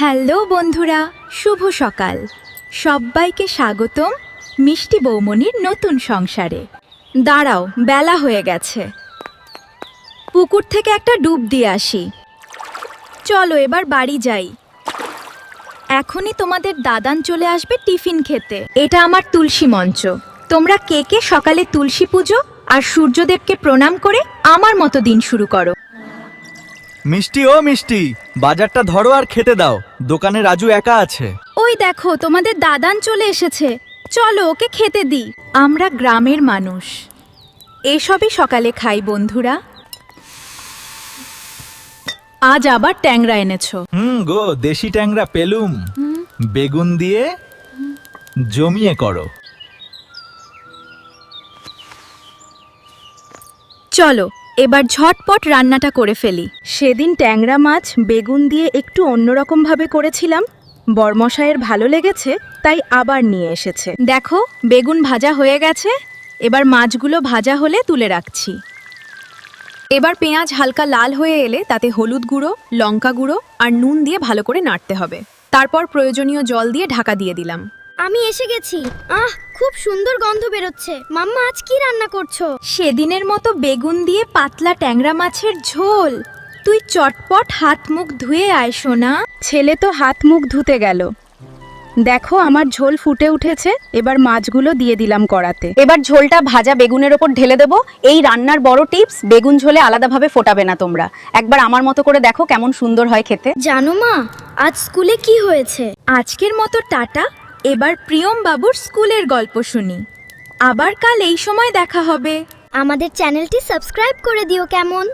Hello বন্ধুরা, শুভ সকাল। সবাইকে স্বাগতম মিষ্টি বৌমনির নতুন সংসারে। দাঁড়াও, বেলা হয়ে গেছে। পুকুর থেকে একটা ডুব দিয়ে আসি। চলো এবার বাড়ি যাই। এখনই তোমাদের দাদান চলে আসবে টিফিন খেতে। এটা আমার তুলসী মঞ্চ। তোমরা কে কে সকালে তুলসী পুজো আর সূর্যদেবকে প্রণাম করে আমার মতো দিন শুরু করো? মিষ্টি ও মিষ্টি, বাজারটা ধরো আর খেতে দাও, দোকানে রাজু একা আছে। ওই দেখো তোমাদের দাদান চলে এসেছে, চলো ওকে খেতে দিই। আমরা গ্রামের মানুষ, এসবই সকালে খাই বন্ধুরা। আজ আবার ট্যাংরা এনেছো? গো, দেশি ট্যাংরা পেলুম, বেগুন দিয়ে জমিয়ে করো। চলো এবার ঝটপট রান্নাটা করে ফেলি। সেদিন ট্যাংরা মাছ বেগুন দিয়ে একটু অন্যরকম ভাবে করেছিলাম, বরমশাইয়ের ভালো লেগেছে, তাই আবার নিয়ে এসেছে। দেখো বেগুন ভাজা হয়ে গেছে, এবার মাছগুলো ভাজা হলে তুলে রাখছি। এবার পেঁয়াজ হালকা লাল হয়ে এলে তাতে হলুদ গুঁড়ো, লঙ্কা গুঁড়ো আর নুন দিয়ে ভালো করে নাড়তে হবে। তারপর প্রয়োজনীয় জল দিয়ে ঢাকা দিয়ে দিলাম। আমি এসে গেছি। খুব সুন্দর গন্ধ বেরোচ্ছে। মাম্মা আজ কি রান্না করছো? সেদিনের মতো বেগুন দিয়ে পাতলা ট্যাংরা মাছের ঝোল। তুই চটপট হাত মুখ ধুয়ে আয় সোনা। ছেলে তো হাত মুখ ধুতে গেল। দেখো আমার ঝোল ফুটে উঠেছে, এবার মাছগুলো দিয়ে দিলাম কড়াতে। এবার ঝোলটা ভাজা বেগুনের ওপর ঢেলে দেবো। এই রান্নার বড় টিপস, বেগুন ঝোলে আলাদাভাবে ফোটাবে না তোমরা। একবার আমার মতো করে দেখো কেমন সুন্দর হয় খেতে। জানো মা, আজ স্কুলে কি হয়েছে? আজকের মতো টাটা। এবার প্রিয়ম বাবুর স্কুলের গল্প শুনি। আবার কাল এই সময় দেখা হবে। আমাদের চ্যানেলটি সাবস্ক্রাইব করে দিও কেমন?